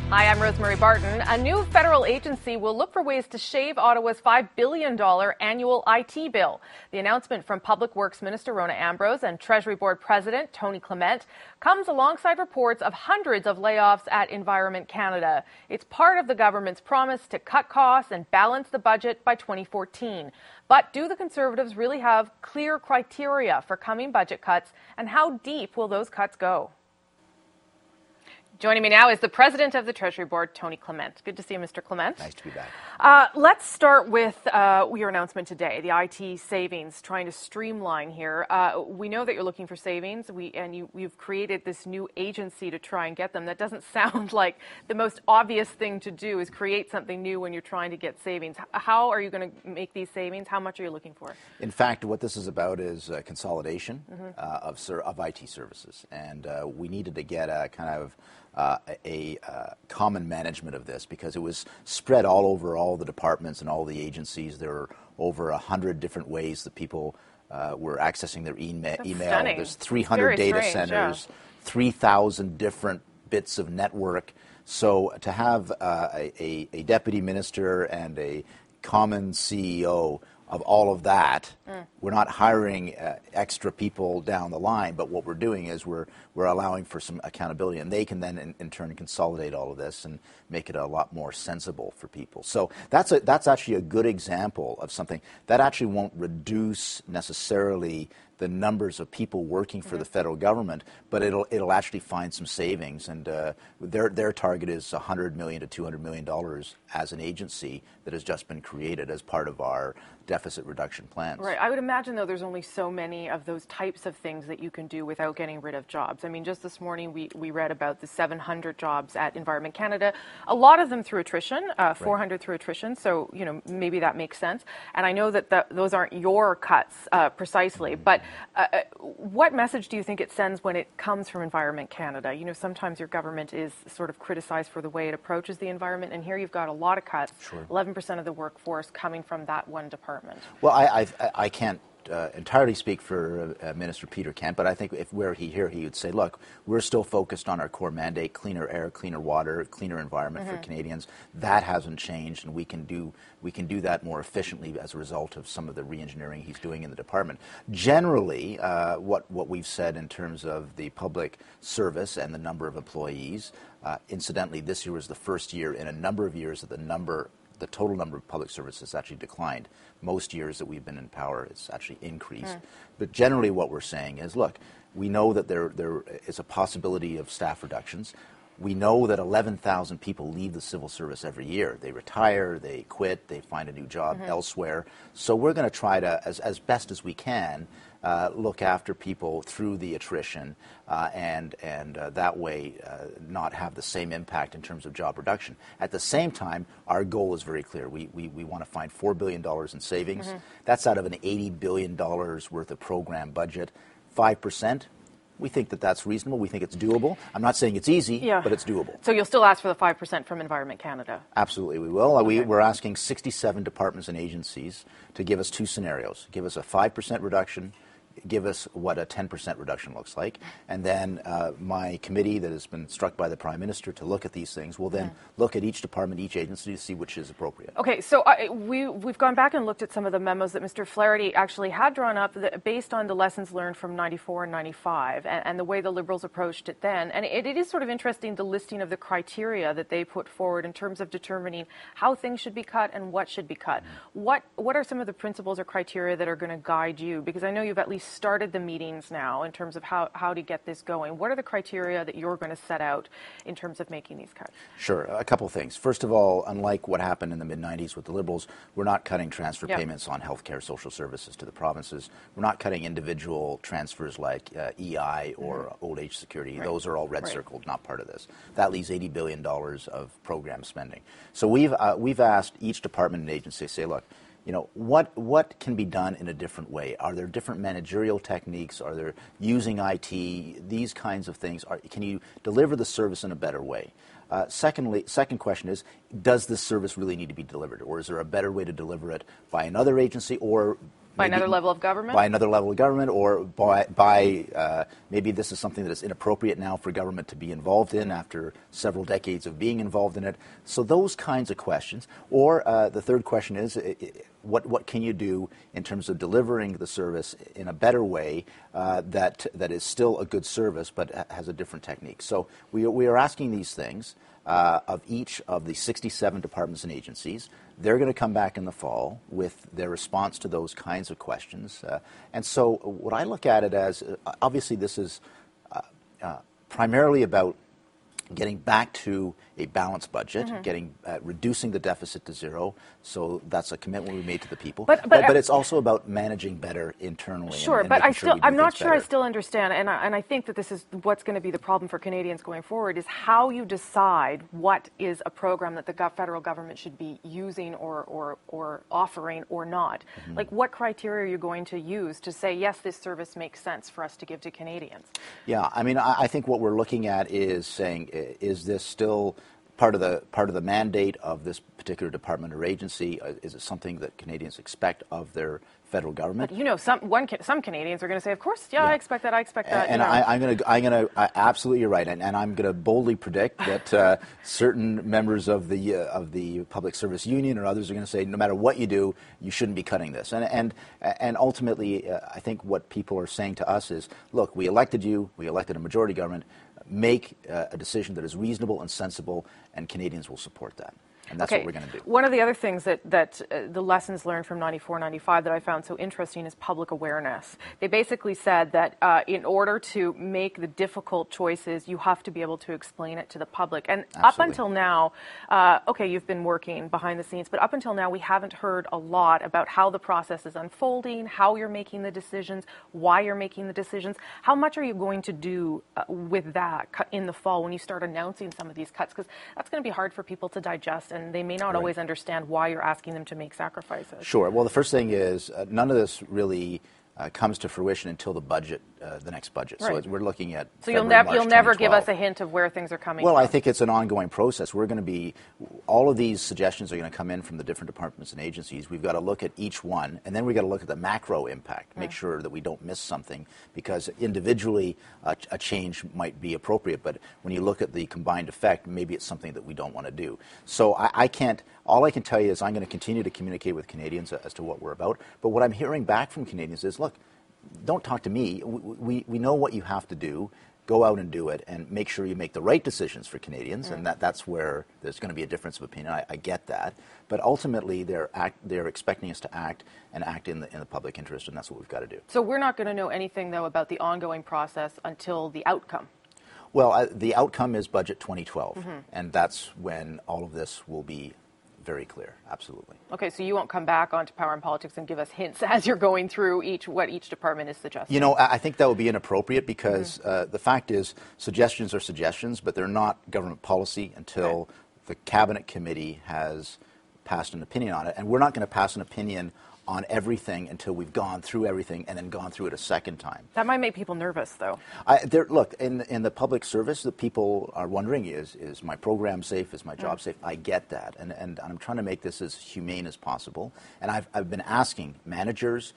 Hi, I'm Rosemary Barton. A new federal agency will look for ways to shave Ottawa's $5 billion annual IT bill. The announcement from Public Works Minister Rona Ambrose and Treasury Board President Tony Clement comes alongside reports of hundreds of layoffs at Environment Canada. It's part of the government's promise to cut costs and balance the budget by 2014. But do the Conservatives really have clear criteria for coming budget cuts, and how deep will those cuts go? Joining me now is the president of the Treasury Board, Tony Clement. Good to see you, Mr. Clement. Nice to be back. Let's start with your announcement today, the IT savings, trying to streamline here. We know that you're looking for savings, you've created this new agency to try and get them. That doesn't sound like the most obvious thing to do, is create something new when you're trying to get savings. How are you going to make these savings? How much are you looking for? In fact, what this is about is consolidation of IT services. And we needed to get a kind of a common management of this, because it was spread all over all the departments and all the agencies. There were over 100 different ways that people were accessing their email. Stunning. There's 300 data centers, 3,000 different bits of network. So to have a deputy minister and a common CEO of all of that, we're not hiring extra people down the line, but what we're doing is we're allowing for some accountability, and they can then in turn consolidate all of this and make it a lot more sensible for people. So that's actually a good example of something that actually won't reduce necessarily the numbers of people working for the federal government, but it'll actually find some savings. And their target is $100 million to $200 million as an agency that has just been created as part of our deficit reduction plans. Right. I would imagine, though, there's only so many of those types of things that you can do without getting rid of jobs. I mean, just this morning we read about the 700 jobs at Environment Canada, a lot of them through attrition, 400 through attrition, so maybe that makes sense. And I know that those aren't your cuts precisely, but what message do you think it sends when it comes from Environment Canada? Sometimes your government is sort of criticized for the way it approaches the environment, and here you've got a lot of cuts, 11% of the workforce coming from that one department. Well, I can't entirely speak for Minister Peter Kent, but I think if were he here, he would say, look, we're still focused on our core mandate: cleaner air, cleaner water, cleaner environment for Canadians. That hasn't changed, and we can do that more efficiently as a result of some of the re-engineering he's doing in the department. Generally, what we've said in terms of the public service and the number of employees, incidentally, this year was the first year in a number of years that the total number of public services actually declined. Most years that we've been in power, it's actually increased. But generally what we're saying is, look, we know that there is a possibility of staff reductions. We know that 11,000 people leave the civil service every year. They retire, they quit, they find a new job elsewhere. So we're going to try to, as best as we can, look after people through the attrition and that way not have the same impact in terms of job reduction. At the same time, our goal is very clear. We want to find $4 billion in savings. That's out of an $80 billion worth of program budget. 5%. We think that that's reasonable. We think it's doable. I'm not saying it's easy, but it's doable. So you'll still ask for the 5% from Environment Canada? Absolutely, we will. We're asking 67 departments and agencies to give us two scenarios. Give us a 5% reduction, give us what a 10% reduction looks like, and then my committee that has been struck by the Prime Minister to look at these things will then look at each department, each agency to see which is appropriate. Okay, so we've gone back and looked at some of the memos that Mr. Flaherty actually had drawn up based on the lessons learned from 94 and 95 and the way the Liberals approached it then. And it is sort of interesting, the listing of the criteria that they put forward in terms of determining how things should be cut and what should be cut. What are some of the principles or criteria that are going to guide you? Because I know you've at least started the meetings now in terms of how to get this going. What are the criteria that you're going to set out in terms of making these cuts? Sure. A couple of things. First of all, unlike what happened in the mid-90s with the Liberals, we're not cutting transfer payments on healthcare social services to the provinces. We're not cutting individual transfers like EI or old age security. Those are all red circled, not part of this. That leaves $80 billion of program spending. So we've asked each department and agency to say, look, what can be done in a different way? Are there different managerial techniques? Are there using IT? These kinds of things. Can you deliver the service in a better way? Second question is, does this service really need to be delivered? Or is there a better way to deliver it by another agency or By another level of government? By another level of government, or by maybe this is something that is inappropriate now for government to be involved in after several decades of being involved in it. So those kinds of questions. Or the third question is, what can you do in terms of delivering the service in a better way that is still a good service but has a different technique? So we are asking these things of each of the 67 departments and agencies. They're going to come back in the fall with their response to those kinds of questions. And so what I look at it as, obviously this is primarily about getting back to a balanced budget, reducing the deficit to zero. So that's a commitment we made to the people. But it's also about managing better internally. Sure, and but I'm not sure better. I still understand, and I think that this is what's going to be the problem for Canadians going forward, is how you decide what is a program that the federal government should be using or offering or not. Like, what criteria are you going to use to say, yes, this service makes sense for us to give to Canadians? Yeah, I mean, I think what we're looking at is saying, is this still part of the mandate of this particular department or agency? Is it something that Canadians expect of their federal government? But, you know, some Canadians are going to say, of course, yeah, I expect that. And I'm going to absolutely, you're right, and I'm going to boldly predict that certain members of the Public Service Union or others are going to say, no matter what you do, you shouldn't be cutting this. And ultimately, I think what people are saying to us is, look, we elected you, we elected a majority government. Make a decision that is reasonable and sensible, and Canadians will support that. And that's what we're going to do. One of the other things that the lessons learned from 94, 95 that I found so interesting is public awareness. They basically said that in order to make the difficult choices, you have to be able to explain it to the public. And up until now, you've been working behind the scenes, but up until now, we haven't heard a lot about how the process is unfolding, how you're making the decisions, why you're making the decisions. How much are you going to do with that in the fall when you start announcing some of these cuts? Because that's going to be hard for people to digest, and they may not always understand why you're asking them to make sacrifices. Sure. Well, the first thing is none of this really comes to fruition until the budget, the next budget. Right. So we're looking at So February, you'll never give us a hint of where things are coming from. Well, I think it's an ongoing process. We're going to be, all of these suggestions are going to come in from the different departments and agencies. We've got to look at each one, and then we've got to look at the macro impact, make sure that we don't miss something, because individually a change might be appropriate, but when you look at the combined effect, maybe it's something that we don't want to do. So I can't, all I can tell you is I'm going to continue to communicate with Canadians as to what we're about, but what I'm hearing back from Canadians is, look, don't talk to me. We know what you have to do. Go out and do it, and make sure you make the right decisions for Canadians, and that's where there's going to be a difference of opinion. I get that, but ultimately they're expecting us to act in the public interest, and that's what we've got to do. So we're not going to know anything, though, about the ongoing process until the outcome. Well, the outcome is Budget 2012, and that's when all of this will be very clear. Absolutely. Okay, so you won't come back onto Power and Politics and give us hints as you're going through what each department is suggesting? You know, I think that would be inappropriate, because the fact is suggestions are suggestions, but they're not government policy until the Cabinet Committee has passed an opinion on it. And we're not going to pass an opinion on everything until we've gone through everything and then gone through it a second time. That might make people nervous, though. Look, in the public service, the people are wondering, is my program safe? Is my job safe? I get that, and I'm trying to make this as humane as possible. And I've been asking managers,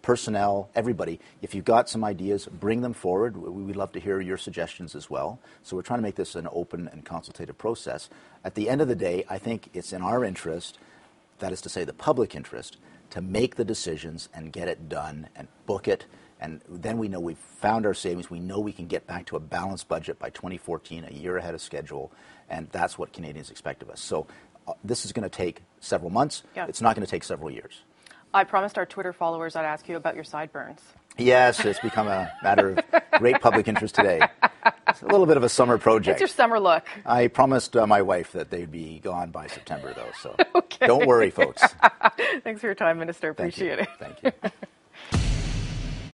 personnel, everybody, if you've got some ideas, bring them forward. We'd love to hear your suggestions as well. So we're trying to make this an open and consultative process. At the end of the day, I think it's in our interest, that is to say the public interest, to make the decisions and get it done and book it. And then we know we've found our savings. We know we can get back to a balanced budget by 2014, a year ahead of schedule. And that's what Canadians expect of us. So this is going to take several months. Yeah. It's not going to take several years. I promised our Twitter followers I'd ask you about your sideburns. Yes, it's become a matter of great public interest today. It's a little bit of a summer project. It's your summer look. I promised my wife that they'd be gone by September, though, so don't worry, folks. Thanks for your time, Minister. Appreciate it. Thank you.